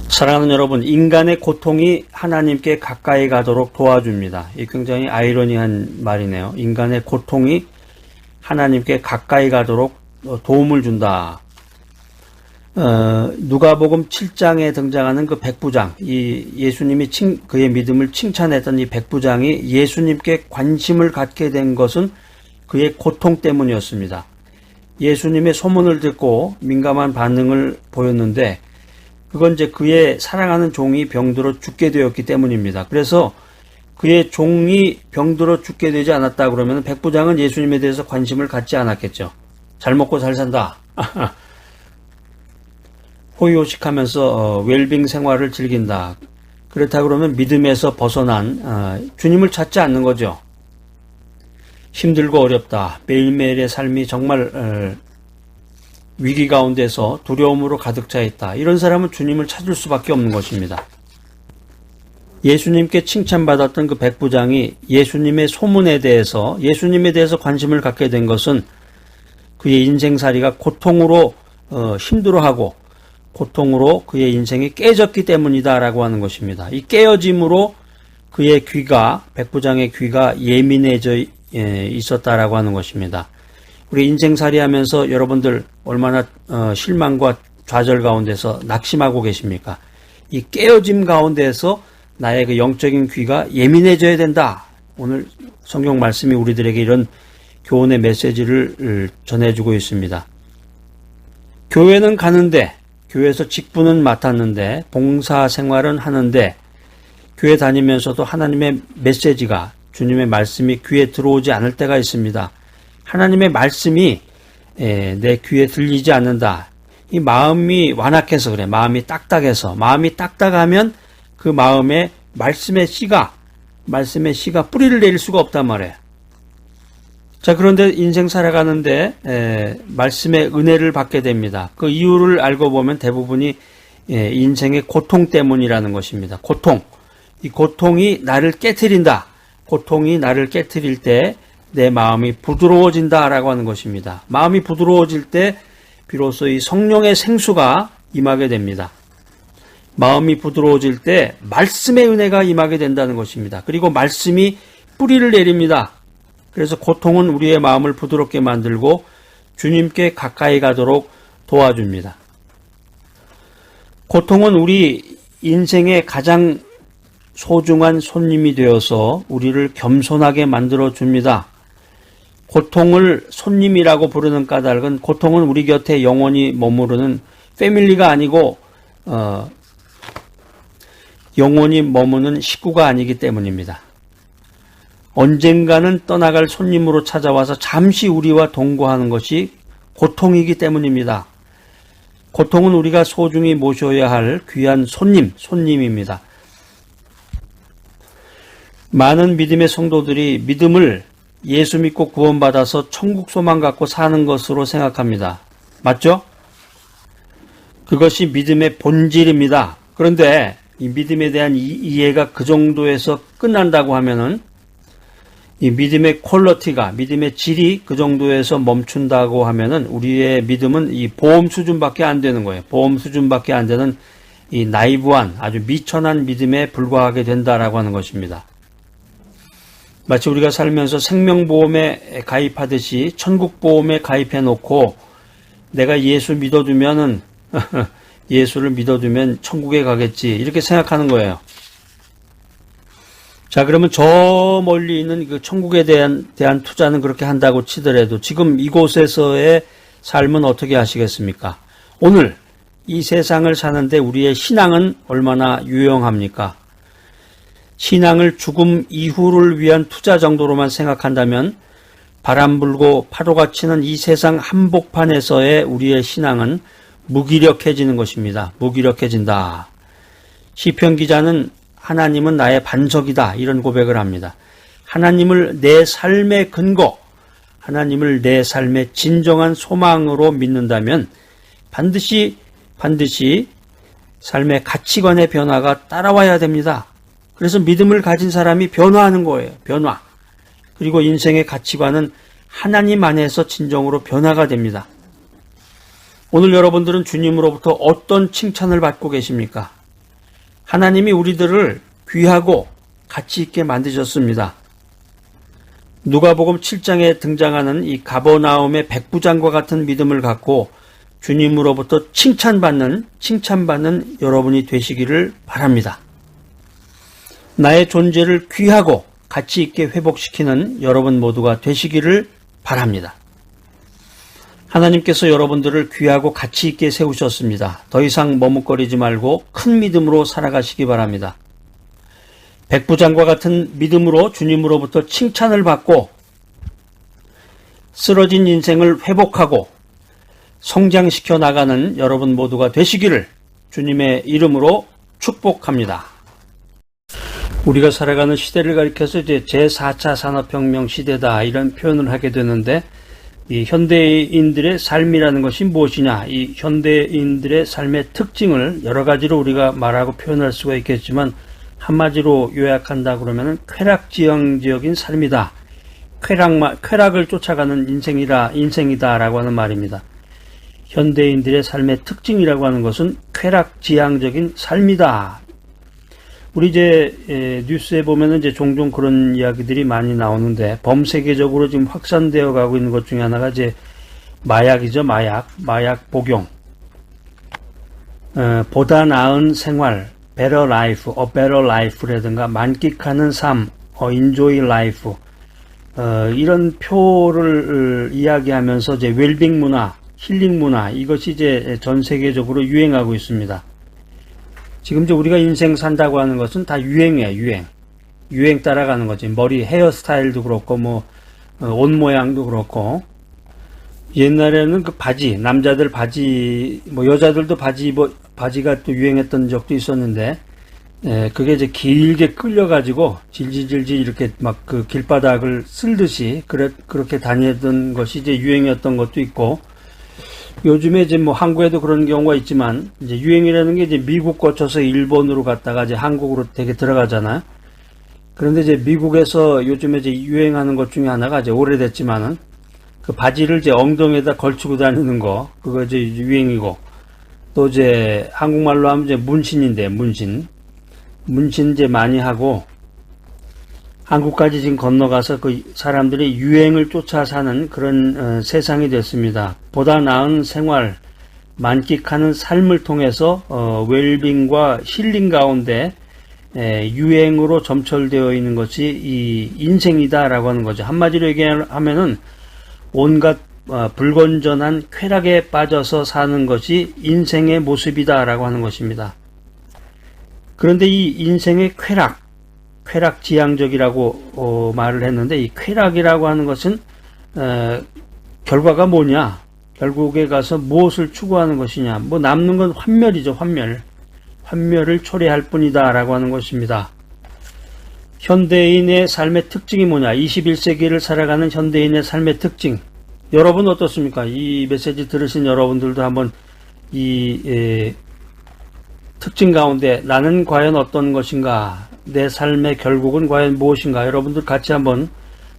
사랑하는 여러분, 인간의 고통이 하나님께 가까이 가도록 도와줍니다. 이 굉장히 아이러니한 말이네요. 인간의 고통이 하나님께 가까이 가도록 도움을 준다. 누가복음 7장에 등장하는 그 백부장, 이 예수님이 그의 믿음을 칭찬했던 이 백부장이 예수님께 관심을 갖게 된 것은 그의 고통 때문이었습니다. 예수님의 소문을 듣고 민감한 반응을 보였는데 그건 이제 그의 사랑하는 종이 병들어 죽게 되었기 때문입니다. 그래서 그의 종이 병들어 죽게 되지 않았다 그러면 백부장은 예수님에 대해서 관심을 갖지 않았겠죠. 잘 먹고 잘 산다. 호의호식하면서 웰빙 생활을 즐긴다. 그렇다 그러면 믿음에서 벗어난 주님을 찾지 않는 거죠. 힘들고 어렵다. 매일매일의 삶이 정말 위기 가운데서 두려움으로 가득 차 있다. 이런 사람은 주님을 찾을 수밖에 없는 것입니다. 예수님께 칭찬받았던 그 백부장이 예수님의 소문에 대해서, 예수님에 대해서 관심을 갖게 된 것은 그의 인생살이가 고통으로 힘들어하고 고통으로 그의 인생이 깨졌기 때문이다라고 하는 것입니다. 이 깨어짐으로 그의 귀가, 백부장의 귀가 예민해져 있었다라고 하는 것입니다. 우리 인생살이 하면서 여러분들 얼마나 실망과 좌절 가운데서 낙심하고 계십니까? 이 깨어짐 가운데서 나의 그 영적인 귀가 예민해져야 된다. 오늘 성경 말씀이 우리들에게 이런 교훈의 메시지를 전해주고 있습니다. 교회는 가는데, 교회에서 직분은 맡았는데, 봉사 생활은 하는데, 교회 다니면서도 하나님의 메시지가, 주님의 말씀이 귀에 들어오지 않을 때가 있습니다. 하나님의 말씀이 내 귀에 들리지 않는다. 이 마음이 완악해서 그래. 마음이 딱딱해서. 마음이 딱딱하면 그 마음에 말씀의 씨가 뿌리를 내릴 수가 없단 말이에요. 자, 그런데 인생 살아가는데 말씀의 은혜를 받게 됩니다. 그 이유를 알고 보면 대부분이 인생의 고통 때문이라는 것입니다. 고통. 이 고통이 나를 깨트린다. 고통이 나를 깨트릴 때 내 마음이 부드러워진다라고 하는 것입니다. 마음이 부드러워질 때 비로소 이 성령의 생수가 임하게 됩니다. 마음이 부드러워질 때 말씀의 은혜가 임하게 된다는 것입니다. 그리고 말씀이 뿌리를 내립니다. 그래서 고통은 우리의 마음을 부드럽게 만들고 주님께 가까이 가도록 도와줍니다. 고통은 우리 인생의 가장 소중한 손님이 되어서 우리를 겸손하게 만들어줍니다. 고통을 손님이라고 부르는 까닭은 고통은 우리 곁에 영원히 머무르는 패밀리가 아니고 영원히 머무는 식구가 아니기 때문입니다. 언젠가는 떠나갈 손님으로 찾아와서 잠시 우리와 동거하는 것이 고통이기 때문입니다. 고통은 우리가 소중히 모셔야 할 귀한 손님입니다. 많은 믿음의 성도들이 믿음을 예수 믿고 구원받아서 천국 소망 갖고 사는 것으로 생각합니다. 맞죠? 그것이 믿음의 본질입니다. 그런데 이 믿음에 대한 이해가 그 정도에서 끝난다고 하면은 이 믿음의 퀄리티가, 믿음의 질이 그 정도에서 멈춘다고 하면은 우리의 믿음은 이 보험 수준밖에 안 되는 거예요. 보험 수준밖에 안 되는 이 나이브한 아주 미천한 믿음에 불과하게 된다라고 하는 것입니다. 마치 우리가 살면서 생명보험에 가입하듯이 천국보험에 가입해 놓고 내가 예수 믿어두면은 예수를 믿어두면 천국에 가겠지 이렇게 생각하는 거예요. 자, 그러면 저 멀리 있는 그 천국에 대한 투자는 그렇게 한다고 치더라도 지금 이곳에서의 삶은 어떻게 하시겠습니까? 오늘 이 세상을 사는데 우리의 신앙은 얼마나 유용합니까? 신앙을 죽음 이후를 위한 투자 정도로만 생각한다면 바람 불고 파도가 치는 이 세상 한복판에서의 우리의 신앙은 무기력해지는 것입니다. 무기력해진다. 시편 기자는 하나님은 나의 반석이다 이런 고백을 합니다. 하나님을 내 삶의 근거, 하나님을 내 삶의 진정한 소망으로 믿는다면 반드시 삶의 가치관의 변화가 따라와야 됩니다. 그래서 믿음을 가진 사람이 변화하는 거예요. 변화. 그리고 인생의 가치관은 하나님 안에서 진정으로 변화가 됩니다. 오늘 여러분들은 주님으로부터 어떤 칭찬을 받고 계십니까? 하나님이 우리들을 귀하고 가치 있게 만드셨습니다. 누가복음 7장에 등장하는 이 가버나움의 백부장과 같은 믿음을 갖고 주님으로부터 칭찬받는 여러분이 되시기를 바랍니다. 나의 존재를 귀하고 가치 있게 회복시키는 여러분 모두가 되시기를 바랍니다. 하나님께서 여러분들을 귀하고 가치 있게 세우셨습니다. 더 이상 머뭇거리지 말고 큰 믿음으로 살아가시기 바랍니다. 백부장과 같은 믿음으로 주님으로부터 칭찬을 받고 쓰러진 인생을 회복하고 성장시켜 나가는 여러분 모두가 되시기를 주님의 이름으로 축복합니다. 우리가 살아가는 시대를 가리켜서 이제 제4차 산업혁명 시대다 이런 표현을 하게 되는데, 이 현대인들의 삶이라는 것이 무엇이냐, 이 현대인들의 삶의 특징을 여러 가지로 우리가 말하고 표현할 수가 있겠지만, 한마디로 요약한다 그러면 쾌락지향적인 삶이다. 쾌락을 쫓아가는 인생이다라고 하는 말입니다. 현대인들의 삶의 특징이라고 하는 것은 쾌락지향적인 삶이다. 우리 이제 뉴스에 보면은 이제 종종 그런 이야기들이 많이 나오는데, 범세계적으로 지금 확산되어 가고 있는 것 중에 하나가 이제 마약이죠. 마약 복용. 보다 나은 생활, better life, a better life라든가 만끽하는 삶, enjoy life. 이런 표를 이야기하면서 이제 웰빙 문화, 힐링 문화, 이것이 이제 전 세계적으로 유행하고 있습니다. 지금 이제 우리가 인생 산다고 하는 것은 다 유행이에요, 유행 따라가는 거지. 머리 헤어스타일도 그렇고, 옷 모양도 그렇고. 옛날에는 그 바지, 남자들 바지, 여자들도 바지가 또 유행했던 적도 있었는데, 그게 이제 길게 끌려가지고, 질질질질 이렇게 막 그 길바닥을 쓸듯이, 그렇게 다니던 것이 이제 유행이었던 것도 있고, 요즘에 이제 한국에도 그런 경우가 있지만, 이제 유행이라는 게 이제 미국 거쳐서 일본으로 갔다가 이제 한국으로 되게 들어가잖아요. 그런데 이제 미국에서 요즘에 이제 유행하는 것 중에 하나가 이제 오래됐지만은, 그 바지를 이제 엉덩이에다 걸치고 다니는 거, 그거 이제 유행이고, 또 이제 한국말로 하면 이제 문신인데, 문신 이제 많이 하고, 한국까지 지금 건너가서 그 사람들이 유행을 쫓아 사는 그런 세상이 됐습니다. 보다 나은 생활, 만끽하는 삶을 통해서 웰빙과 힐링 가운데 유행으로 점철되어 있는 것이 이 인생이다라고 하는 거죠. 한마디로 얘기하면은 온갖 불건전한 쾌락에 빠져서 사는 것이 인생의 모습이다라고 하는 것입니다. 그런데 이 인생의 쾌락지향적이라고 말을 했는데, 이 쾌락이라고 하는 것은 결과가 뭐냐, 결국에 가서 무엇을 추구하는 것이냐, 남는 건 환멸이죠. 환멸을 초래할 뿐이다 라고 하는 것입니다. 현대인의 삶의 특징이 뭐냐, 21세기를 살아가는 현대인의 삶의 특징, 여러분 어떻습니까? 이 메시지 들으신 여러분들도 한번 이 특징 가운데 나는 과연 어떤 것인가, 내 삶의 결국은 과연 무엇인가, 여러분들 같이 한번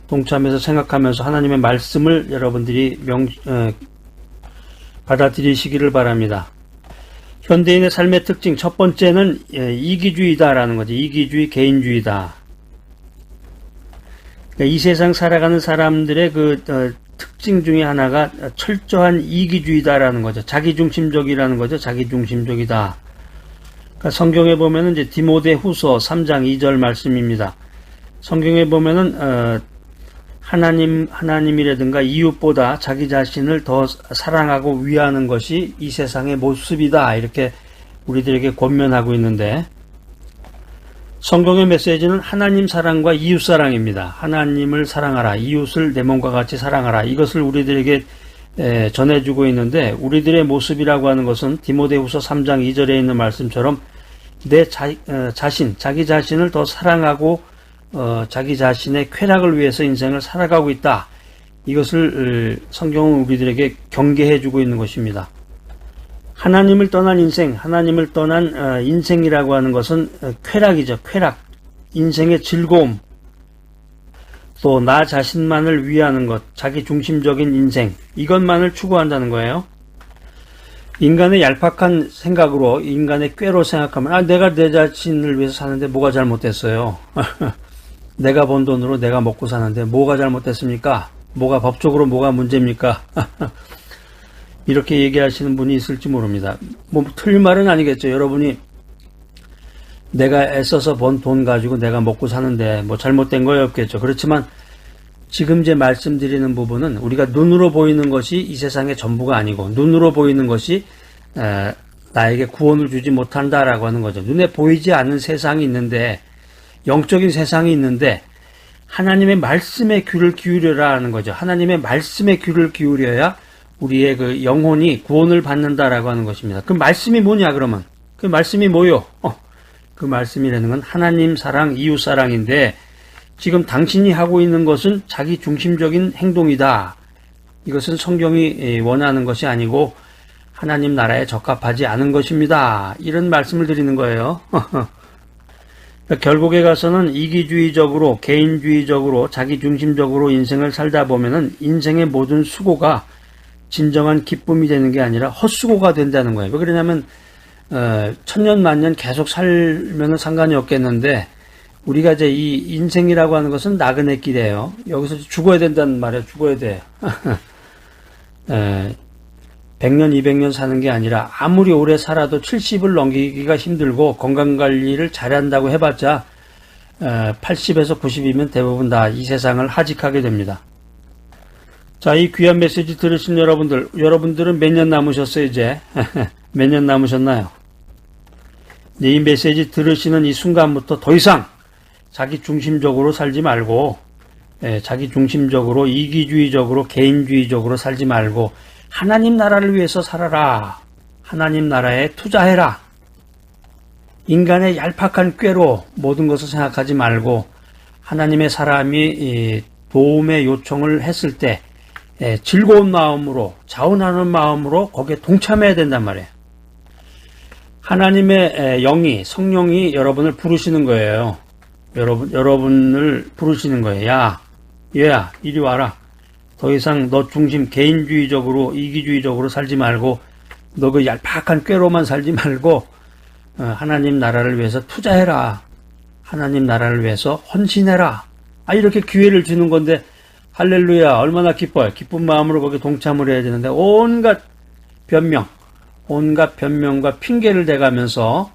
동참해서 생각하면서 하나님의 말씀을 여러분들이 받아들이시기를 바랍니다. 현대인의 삶의 특징 첫 번째는 이기주의다라는 거죠. 이기주의, 개인주의다. 그러니까 이 세상 살아가는 사람들의 그 특징 중에 하나가 철저한 이기주의다라는 거죠. 자기중심적이라는 거죠. 자기중심적이다. 그러니까 성경에 보면은 이제 디모데후서 3장 2절 말씀입니다. 성경에 보면은 하나님이라든가 이웃보다 자기 자신을 더 사랑하고 위하는 것이 이 세상의 모습이다, 이렇게 우리들에게 권면하고 있는데, 성경의 메시지는 하나님 사랑과 이웃 사랑입니다. 하나님을 사랑하라, 이웃을 내 몸과 같이 사랑하라, 이것을 우리들에게 전해주고 있는데, 우리들의 모습이라고 하는 것은 디모데후서 3장 2절에 있는 말씀처럼 자기 자신을 더 사랑하고 자기 자신의 쾌락을 위해서 인생을 살아가고 있다. 이것을 성경은 우리들에게 경계해주고 있는 것입니다. 하나님을 떠난 인생, 하나님을 떠난 인생이라고 하는 것은 쾌락이죠. 쾌락, 인생의 즐거움, 또 나 자신만을 위하는 것, 자기 중심적인 인생, 이것만을 추구한다는 거예요. 인간의 얄팍한 생각으로, 인간의 꾀로 생각하면, 내가 내 자신을 위해서 사는데 뭐가 잘못됐어요? 내가 번 돈으로 내가 먹고 사는데 뭐가 잘못됐습니까? 법적으로 뭐가 문제입니까? 이렇게 얘기하시는 분이 있을지 모릅니다. 뭐 틀린 말은 아니겠죠. 여러분이 내가 애써서 번 돈 가지고 내가 먹고 사는데 뭐 잘못된 거 없겠죠. 그렇지만 지금 제 말씀드리는 부분은 우리가 눈으로 보이는 것이 이 세상의 전부가 아니고, 눈으로 보이는 것이 나에게 구원을 주지 못한다라고 하는 거죠. 눈에 보이지 않는 세상이 있는데, 영적인 세상이 있는데 하나님의 말씀에 귀를 기울여라 하는 거죠. 하나님의 말씀에 귀를 기울여야 우리의 그 영혼이 구원을 받는다라고 하는 것입니다. 그 말씀이 뭐냐 그러면? 그 말씀이 뭐요? 그 말씀이라는 건 하나님 사랑, 이웃 사랑인데, 지금 당신이 하고 있는 것은 자기 중심적인 행동이다. 이것은 성경이 원하는 것이 아니고 하나님 나라에 적합하지 않은 것입니다. 이런 말씀을 드리는 거예요. 결국에 가서는 이기주의적으로, 개인주의적으로, 자기중심적으로 인생을 살다 보면은 인생의 모든 수고가 진정한 기쁨이 되는 게 아니라 헛수고가 된다는 거예요. 왜 그러냐면 천년 만년 계속 살면은 상관이 없겠는데, 우리가 이제 이 인생이라고 하는 것은 나그네 길이에요. 여기서 죽어야 된다는 말이에요. 죽어야 돼. 100년, 200년 사는 게 아니라 아무리 오래 살아도 70을 넘기기가 힘들고, 건강관리를 잘한다고 해봤자 80에서 90이면 대부분 다 이 세상을 하직하게 됩니다. 자, 이 귀한 메시지 들으신 여러분들은 몇 년 남으셨어요, 이제? 몇 년 남으셨나요? 이 메시지 들으시는 이 순간부터 더 이상 자기 중심적으로 살지 말고, 자기 중심적으로, 이기주의적으로, 개인주의적으로 살지 말고 하나님 나라를 위해서 살아라. 하나님 나라에 투자해라. 인간의 얄팍한 꾀로 모든 것을 생각하지 말고 하나님의 사람이 도움의 요청을 했을 때 즐거운 마음으로, 자원하는 마음으로 거기에 동참해야 된단 말이에요. 하나님의 영이, 성령이 여러분을 부르시는 거예요. 여러분을 부르시는 거예요. 야, 얘야, 이리 와라. 더 이상 너 중심 개인주의적으로, 이기주의적으로 살지 말고, 너 그 얄팍한 꾀로만 살지 말고 하나님 나라를 위해서 투자해라. 하나님 나라를 위해서 헌신해라. 이렇게 기회를 주는 건데, 할렐루야, 얼마나 기뻐요. 기쁜 마음으로 거기에 동참을 해야 되는데 온갖 변명과 핑계를 대가면서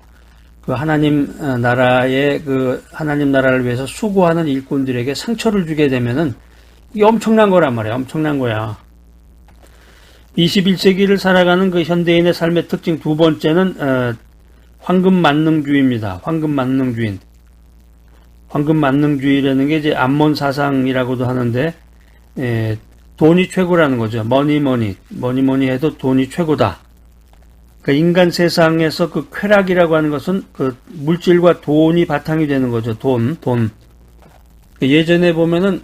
그 하나님 나라를 위해서 수고하는 일꾼들에게 상처를 주게 되면은 이게 엄청난 거란 말이에요. 엄청난 거야. 21세기를 살아가는 그 현대인의 삶의 특징 두 번째는 황금만능주의입니다. 황금만능주의라는 게 이제 암몬 사상이라고도 하는데, 돈이 최고라는 거죠. 머니 해도 돈이 최고다. 그러니까 인간 세상에서 그 쾌락이라고 하는 것은 그 물질과 돈이 바탕이 되는 거죠. 돈. 예전에 보면은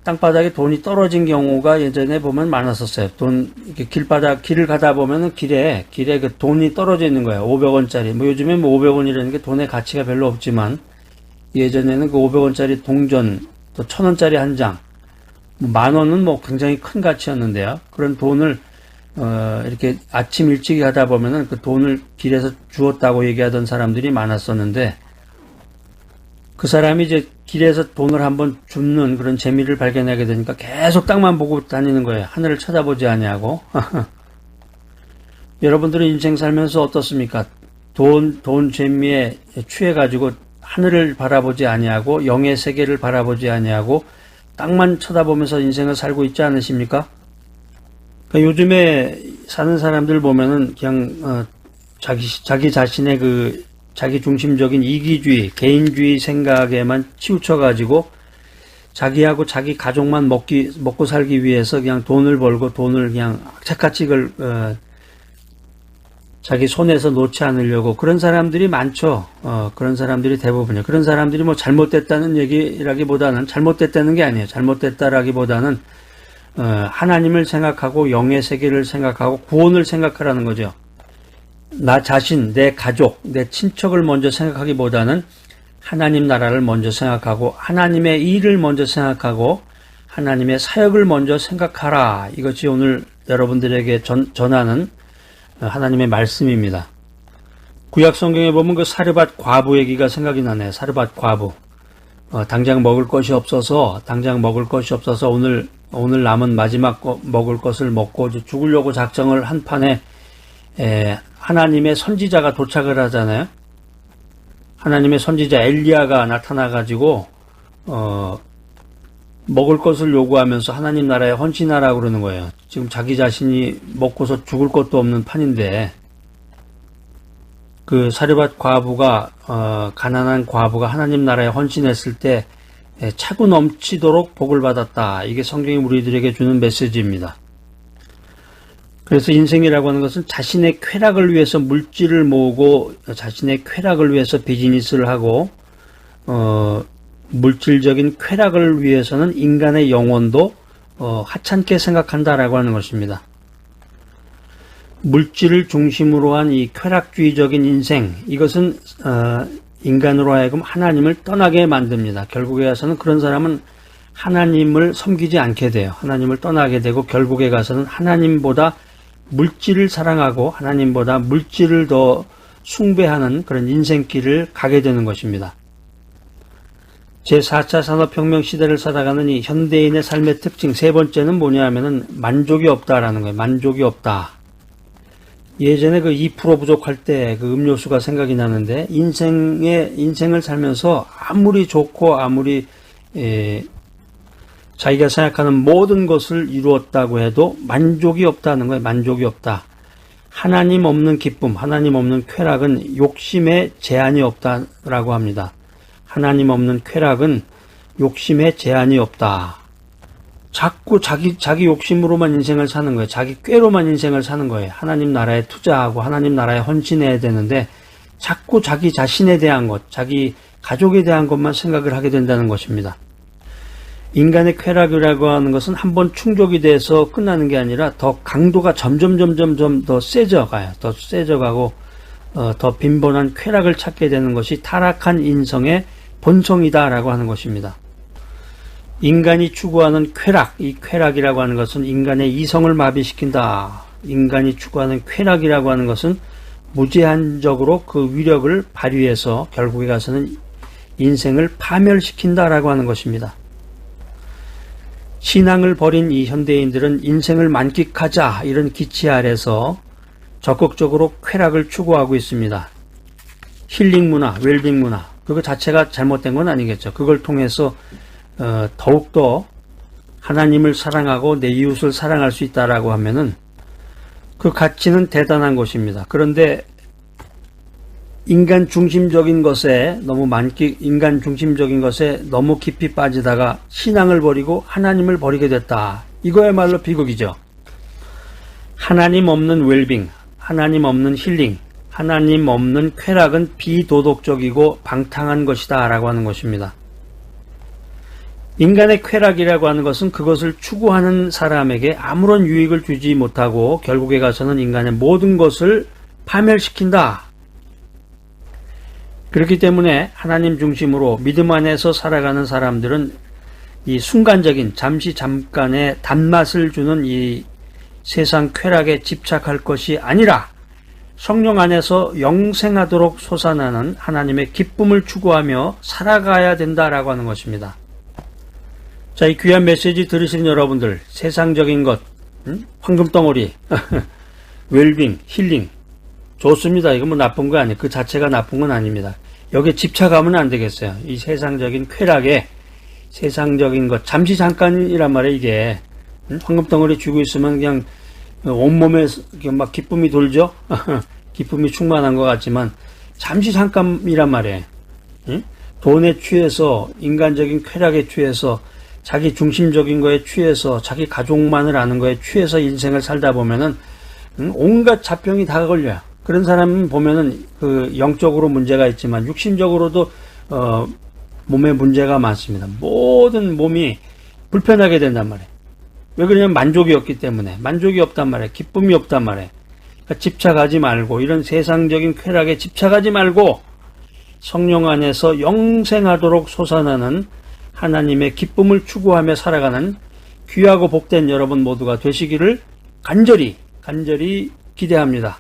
땅바닥에 돈이 떨어진 경우가 예전에 보면 많았었어요. 이렇게 길을 가다 보면은 길에 그 돈이 떨어져 있는 거예요. 500원짜리. 뭐 요즘에 뭐 500원이라는 게 돈의 가치가 별로 없지만, 예전에는 그 500원짜리 동전, 또 1000원짜리 한 장, 뭐 10,000원은 뭐 굉장히 큰 가치였는데요. 그런 돈을 이렇게 아침 일찍 하다 보면은 그 돈을 길에서 주었다고 얘기하던 사람들이 많았었는데, 그 사람이 이제 길에서 돈을 한번 줍는 그런 재미를 발견하게 되니까 계속 땅만 보고 다니는 거예요. 하늘을 쳐다보지 아니하고. 여러분들은 인생 살면서 어떻습니까? 돈 재미에 취해가지고 하늘을 바라보지 아니하고 영의 세계를 바라보지 아니하고 땅만 쳐다보면서 인생을 살고 있지 않으십니까? 그러니까 요즘에 사는 사람들 보면은 그냥 자기 자신의 그 자기 중심적인 이기주의, 개인주의 생각에만 치우쳐가지고 자기하고 자기 가족만 먹고 살기 위해서 그냥 돈을 벌고 돈을 그냥 착같이 자기 손에서 놓지 않으려고 그런 사람들이 많죠. 그런 사람들이 대부분이에요. 그런 사람들이 뭐 잘못됐다는 얘기라기보다는, 잘못됐다는 게 아니에요. 잘못됐다라기보다는 하나님을 생각하고 영의 세계를 생각하고 구원을 생각하라는 거죠. 나 자신, 내 가족, 내 친척을 먼저 생각하기보다는 하나님 나라를 먼저 생각하고 하나님의 일을 먼저 생각하고 하나님의 사역을 먼저 생각하라. 이것이 오늘 여러분들에게 전하는 하나님의 말씀입니다. 구약 성경에 보면 그 사르밧 과부 얘기가 생각이 나네요. 사르밧 과부. 당장 먹을 것이 없어서 오늘 남은 마지막 먹을 것을 먹고 죽으려고 작정을 한 판에 하나님의 선지자가 도착을 하잖아요. 하나님의 선지자 엘리야가 나타나가지고 먹을 것을 요구하면서 하나님 나라에 헌신하라고 그러는 거예요. 지금 자기 자신이 먹고서 죽을 것도 없는 판인데 그 사르밧 과부가 가난한 과부가 하나님 나라에 헌신했을 때 차고 넘치도록 복을 받았다. 이게 성경이 우리들에게 주는 메시지입니다. 그래서 인생이라고 하는 것은 자신의 쾌락을 위해서 물질을 모으고 자신의 쾌락을 위해서 비즈니스를 하고 물질적인 쾌락을 위해서는 인간의 영혼도 하찮게 생각한다라고 하는 것입니다. 물질을 중심으로 한 이 쾌락주의적인 인생, 이것은 인간으로 하여금 하나님을 떠나게 만듭니다. 결국에 가서는 그런 사람은 하나님을 섬기지 않게 돼요. 하나님을 떠나게 되고 결국에 가서는 하나님보다 물질을 사랑하고 하나님보다 물질을 더 숭배하는 그런 인생길을 가게 되는 것입니다. 제4차 산업혁명 시대를 살아가는 이 현대인의 삶의 특징 세 번째는 뭐냐 하면은 만족이 없다라는 거예요. 만족이 없다. 예전에 그 2% 부족할 때 그 음료수가 생각이 나는데 인생을 살면서 아무리 좋고 아무리 자기가 생각하는 모든 것을 이루었다고 해도 만족이 없다는 거예요. 만족이 없다. 하나님 없는 기쁨, 하나님 없는 쾌락은 욕심에 제한이 없다라고 합니다. 하나님 없는 쾌락은 욕심에 제한이 없다. 자꾸 자기 욕심으로만 인생을 사는 거예요. 자기 꾀로만 인생을 사는 거예요. 하나님 나라에 투자하고 하나님 나라에 헌신해야 되는데 자꾸 자기 자신에 대한 것, 자기 가족에 대한 것만 생각을 하게 된다는 것입니다. 인간의 쾌락이라고 하는 것은 한번 충족이 돼서 끝나는 게 아니라 더 강도가 점점 더 세져가요. 더 세져가고 더 빈번한 쾌락을 찾게 되는 것이 타락한 인성의 본성이다라고 하는 것입니다. 인간이 추구하는 쾌락, 이 쾌락이라고 하는 것은 인간의 이성을 마비시킨다. 인간이 추구하는 쾌락이라고 하는 것은 무제한적으로 그 위력을 발휘해서 결국에 가서는 인생을 파멸시킨다라고 하는 것입니다. 신앙을 버린 이 현대인들은 인생을 만끽하자 이런 기치 아래서 적극적으로 쾌락을 추구하고 있습니다. 힐링 문화, 웰빙 문화, 그거 자체가 잘못된 건 아니겠죠. 그걸 통해서 더욱더 하나님을 사랑하고 내 이웃을 사랑할 수 있다라고 하면은 그 가치는 대단한 것입니다. 그런데 인간 중심적인 것에 너무 깊이 빠지다가 신앙을 버리고 하나님을 버리게 됐다. 이거야말로 비극이죠. 하나님 없는 웰빙, 하나님 없는 힐링, 하나님 없는 쾌락은 비도덕적이고 방탕한 것이다 라고 하는 것입니다. 인간의 쾌락이라고 하는 것은 그것을 추구하는 사람에게 아무런 유익을 주지 못하고 결국에 가서는 인간의 모든 것을 파멸시킨다. 그렇기 때문에 하나님 중심으로 믿음 안에서 살아가는 사람들은 이 순간적인 잠깐의 단맛을 주는 이 세상 쾌락에 집착할 것이 아니라 성령 안에서 영생하도록 솟아나는 하나님의 기쁨을 추구하며 살아가야 된다라고 하는 것입니다. 자, 이 귀한 메시지 들으시는 여러분들, 세상적인 것, 황금덩어리, 웰빙, 힐링, 좋습니다. 이거 뭐 나쁜 거 아니에요. 그 자체가 나쁜 건 아닙니다. 여기에 집착하면 안 되겠어요. 이 세상적인 쾌락에, 세상적인 것, 잠깐이란 말이에요, 이게. 황금덩어리 쥐고 있으면 그냥 온몸에 막 기쁨이 돌죠? 기쁨이 충만한 것 같지만, 잠깐이란 말이에요. 돈에 취해서, 인간적인 쾌락에 취해서, 자기 중심적인 거에 취해서 자기 가족만을 아는 거에 취해서 인생을 살다 보면은 온갖 잡병이 다 걸려요. 그런 사람 보면은 그 영적으로 문제가 있지만 육신적으로도 몸에 문제가 많습니다. 모든 몸이 불편하게 된단 말이에요. 왜 그러냐면 만족이 없기 때문에. 만족이 없단 말이에요. 기쁨이 없단 말이에요. 그러니까 집착하지 말고 이런 세상적인 쾌락에 집착하지 말고 성령 안에서 영생하도록 솟아나는 하나님의 기쁨을 추구하며 살아가는 귀하고 복된 여러분 모두가 되시기를 간절히 기대합니다.